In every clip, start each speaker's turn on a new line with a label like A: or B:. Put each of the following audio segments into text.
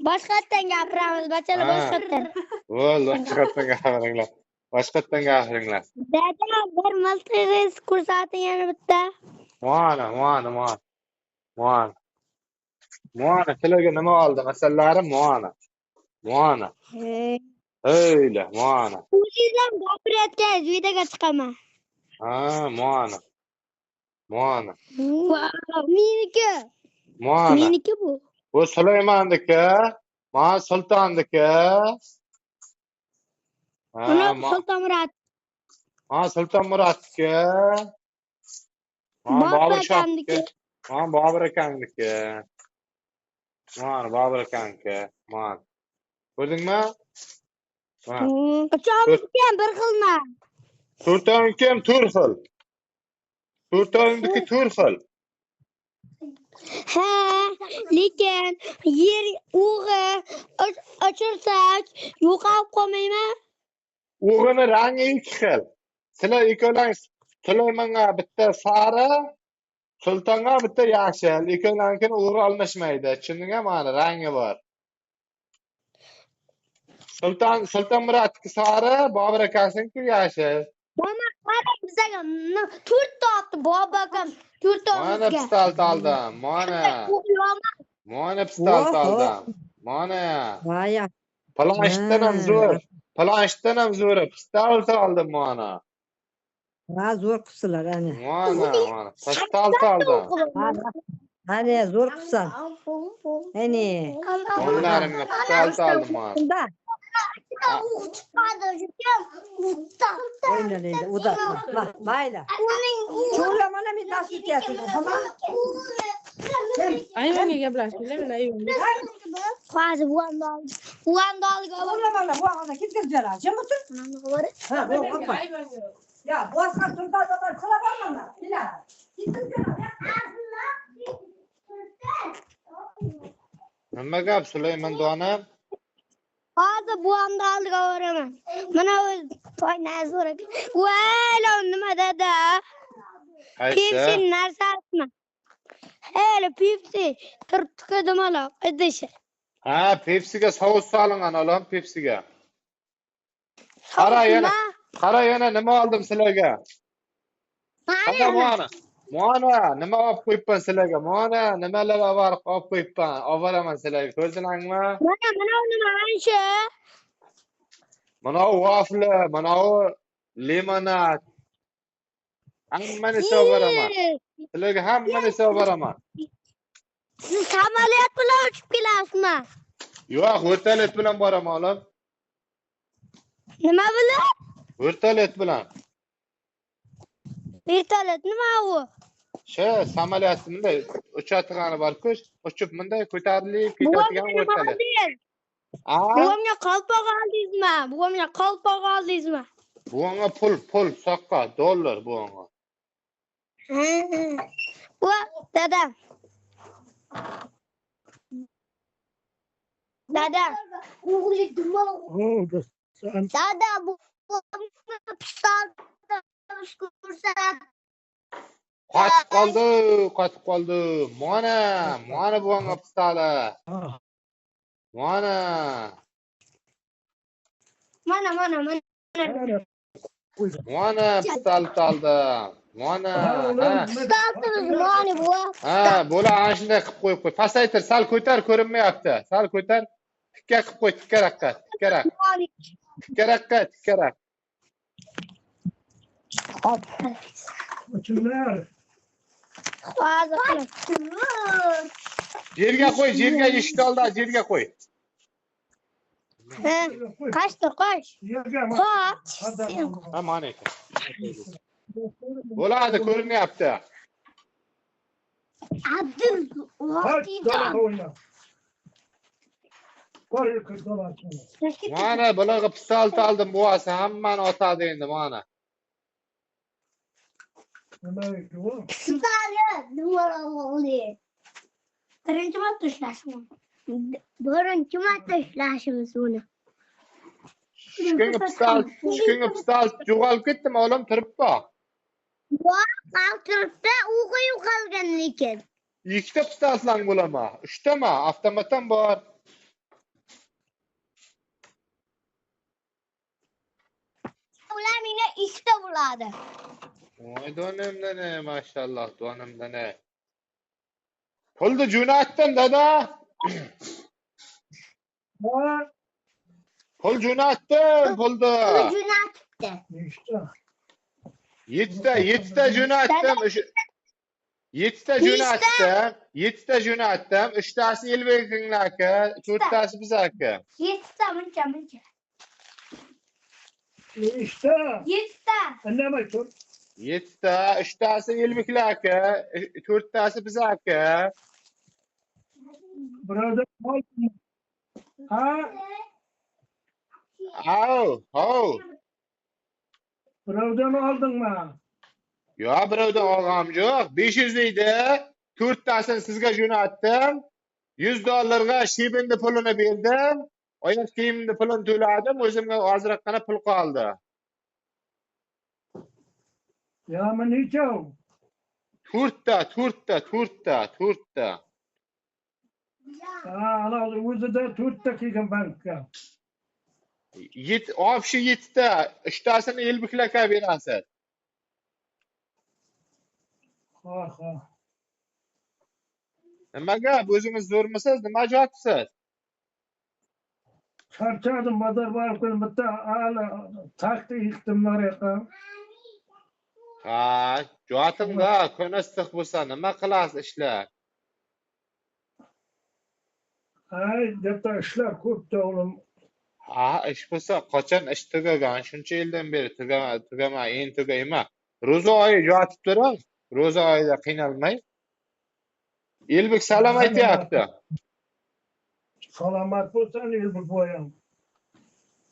A: Boshqatdan gapiramiz, bachalar boshqatdan.
B: Bo'ldi, boshqatdan gapiringlar. Boshqatdan gapiringlar.
A: Dada, bir miltiqingiz ko'rsating yana bitta.
B: Mana. Mana, sizlarga nima oldi? Masalalarim mana. Öyle, mana.
A: O'zingizdan gapirayotgan videoga chiqaman.
B: Ha, mana.
A: Meniki.
B: Mana.
A: Meniki bu.
B: Bu Sulaymondiki, mana Sultondiki.
A: Buni Sultonmurod.
B: Ha, Sultonmurodniki. Mana Bobur akamniki. Mana Bobur akamniki. Mana Bobur akamniki. Mana. Ko'rdingmi?
A: Qachonki ham bir xilmi?
B: To'rtovniki ham to'rt xil. To'rtovniki to'rt xil.
A: Ha, lekin yer o'g'i ochirsak yo'qolib qolmaymi?
B: O'g'ini rangi ikki xil. Sizlar ikkovlangiz Sulaymonga bitta sari, Sultonga bitta yashil. Ikkovlanikini o'g'ri almashmaydi. Tushundingmi? Mana rangi bor. Sultonmurodniki sari, Bobur akasiniki yashil.
A: Mana qara bizaga to'rtta otdi Bobur akam. To'rtta
B: Mana pistol oldim. Mana pistol oldim. Mana.
C: Vaya.
B: Planshdan ham zo'r. Pistol oldim mana.
C: Ha, zo'r qilsalar ana.
B: Mana. Pistol oldim.
C: Ana zo'r qilsan. Ana.
B: Qo'llarimga pistol oldim mana.
C: Oynaydi, uzatma. Mayli. Cho'la mana men nasib etyapsiz.
D: Ayvonga gaplashinglar, ayvonga.
A: Hozir Uandolga
C: Mana bu ona ketib berar. Jim o'tir. Ha, bu ya, boshqa turda qila bormanlar. Ila.
B: Nima gap Sulaymon donim?
A: hozir Uandolga boraman. Mana o'z to'ydan so'ra. Voy, nima dada? Pepsi narsasimi? Hele Pepsi turtga dumaloq idishi.
B: Ha, Pepsiga sovus solingan olam Pepsiga. Qara yana nima oldim sizlarga? Mana nima olib qo'yibman sizlarga? Mana nimalar olib qo'yibman. Olveraman sizlarga. Ko'rdinglarmi?
A: Mana nima ancha?
B: Mana waffle, mana limonad. Hammani olveraman. Sizlarga hammani olveraman.
A: Siz samolyot bilan uchib kelasizmi?
B: Yo'q, vertolyot bilan boraman olam.
A: Nima bilan?
B: Vertolyot bilan.
A: Vertolyot nima u?
B: Samolyot bunday uchadigan bor-ku, uchib bunday ko'tarilib ketadigan vertolyot.
A: Buvamga qalpoq oldingizmi?
B: Buvanga pul soqqa, dollar buvanga.
A: Va dadam. Dada, bu pistol ko'rsat.
B: Qotib qoldi. Mana buvanga pistoli. Mana pistol oldim. Mana.
A: Pistolimiz bu.
B: Ha, bo'la ana shunday qilib qo'y. Pasaytir, sal ko'tar, ko'rinmayapti. Sal ko'tar. Tikka qilib qo'y, tikkaraqqa. Tikkarak.
C: Hop. Uchunlar.
B: Yerga qo'y, eshikni oldi, yerga qo'y.
A: Qo'sh.
B: Ha, mana ekan. Bo'ladi, ko'rinyapti.
A: Abdul
B: Mana bularga pistol oldim, buvasi hammani otadi endi mana.
A: Birinchi marta ushlashimiz uni.
B: Shunga pistol jo'g'alib ketdimi, olam turibdi.
A: Yo'q, turibdi, o'g'i yo'qolgan lekin.
B: Ikkita pistol bo'laman. 3tami? Avtomatam bor.
A: ikkita bo'ladi.
B: Voy donimda ne, maşallah donimda ne. Pulni jo'natdim dada.
C: Ha,
B: Pul jo'natdim, pulni.
A: Jo'natibdi.
C: işte.
B: Yettita jo'natdim. Yettita jo'natdim. Yettita jo'natdim. 3tasi Elbekniki, 4tasi bizaki.
A: 7ta muncha.
C: İşte.
A: 7ta.
C: Ne bakıyorsun?
B: 7ta, 3tasi Elbekniki, 4tasi bizaki.
C: Burada ha,
B: Au.
C: buradan aldın mı?
B: Yo, birovdan olgam yo'q. 500 deydi. 4tasini sizga jo'natdim. $100 shibindi pulini berdim. Oyoq kiyimni pulini to'ladim. O'zimga ozroqgina pul qoldi.
C: Ya mı neçe o?
B: 4ta.
C: Ha, ana uzun da 4 dakika banka.
B: Shu 7ta, 3tasini Elbeklarga berasiz.
C: Ha.
B: Nimaga? O'zingiz zo'rmisiz? Nima jotibsiz?
C: Çarçadım bazar var kılım bitti ala taktı ihtimlar yakın.
B: Ha, jotimda kun issiq bo'lsa nima qilasiz ishlar?
C: Ay depta işler kurttu oğlum.
B: Ha, ish bo'lsa qachon ish tugagan? Shuncha yildan beri tugama, endi tugayma. Ro'za oyi jotib turing. Ro'za oyida qiynalmay. Elbek salom aytyapti.
C: Salamat bolsan yılbık boyan.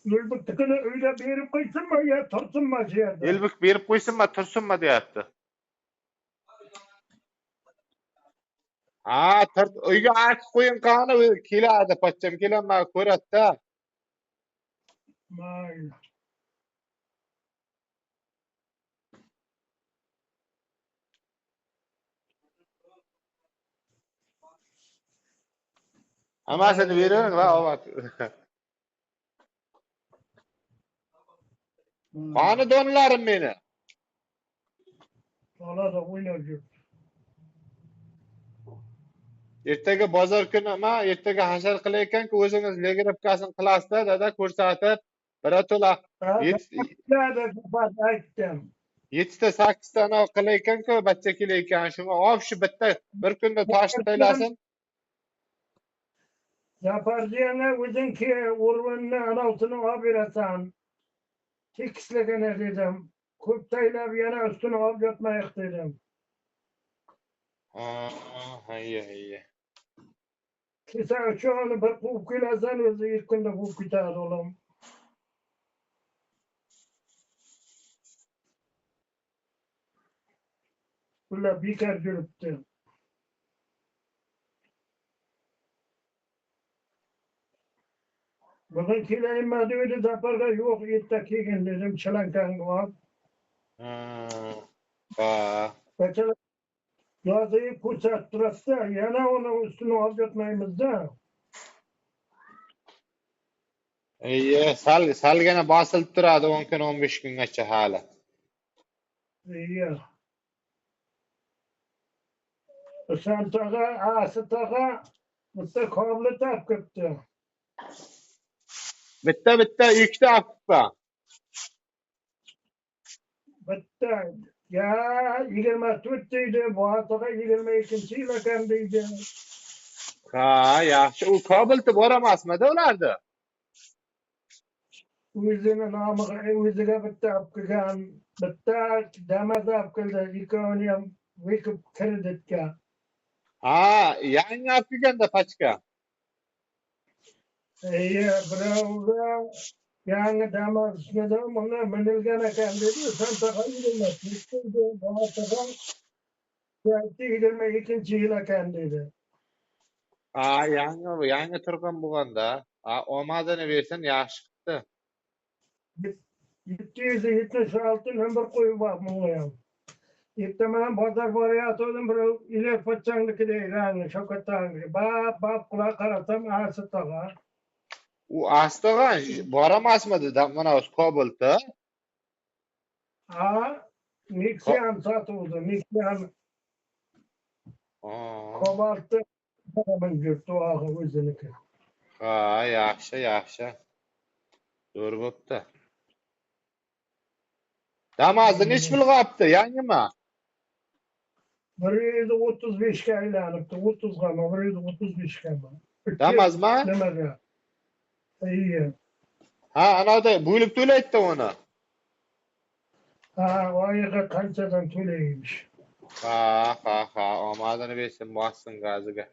C: Yılbık tıkını öyle berip koysun mu ya tursun mu şeyde?
B: Elbek berib qo'ysinmi, tursinmi deyapti. Ha, uyga aytib qo'ying qani, keladi, pochcham kelanma ko'radi-da.
C: May.
B: Hammasini bering va ovat. Qani donlarim meni.
C: Ola da oynayacak.
B: Ertaga bozor kuni ertaga hashar qilayotganku o'zingiz legirabkasini qilasizda, dada ko'rsatib. Birato'la
C: Ya da kapat aytdim.
B: 7ta 8tani qilayotganku bachcha kelayotgan. Shunga shu bitta bir kunda toshib taylasin.
C: Yaparcığına uzun ki urvanını anasını habirasan. Tekislegene dedim. Kurtayla bir yana üstüne al yatmayak dedim.
B: Hayya.
C: Kisa şu an bir kuvkuyla sen özü ilk günde kuvkuyta oğlum. Ulla bikar görüptü. Bugün kilerim madüğüydü zaparda yok yettaki dedim çalankan var. Mesela yazıyı kursattırası yana onun üstüne al yatmayımız da.
B: Salgina bosilib turadi 10 kun 15 kungacha hali.
C: İyi. Sen tağa, ağası tağa, bitta kablı tap kıptı.
B: Bitta 2ta olibman.
C: Bitta, ya 24 deydi, bu haftaga 22 yılakan deydi.
B: Ha, yaxshi. U Kobulda boramasmidi ularni?
C: O'zini nomiga o'ziga bitta olib kelgan, bitta Damas olib keldi, ikkovini ham vekib kreditga.
B: Ha, yangi olib kelganda pachka.
C: Birovga yangi Damas'da buna minilgan ekan dedi, sen taqayilmas. Bu haftaga 22 yil ekan dedi.
B: Ha, yangi turgan bo'lganda, omadini bersin yaxshi qipti.
C: 776 number qo'yib bo'lgan. Ertaman bozor borayotgandim, bir iler pochchangnikida ekan, Shavkatdaniki. Bab quloq qarasam, asi tog'a.
B: U Astag'an boramasmidi mana Kobulda?
C: Ha, Nixian satıldı. Nixian
B: Aa.
C: kobaltı. Ben yurttu ağı özünükü.
B: Ha, yaxşı, yaxşı. Doğru boptu. Damazın iç pul kaptı, yangıma.
C: 135'ke aylanıptı. 30 gama, 135'ke gama.
B: Damaz mı?
C: Demege. İyi.
B: Ha, ana da buyulup tületti onu.
C: Ha, o ayıga kançadan tüleymiş.
B: Ha, ha, ha. Amadını besin bassın gazıga.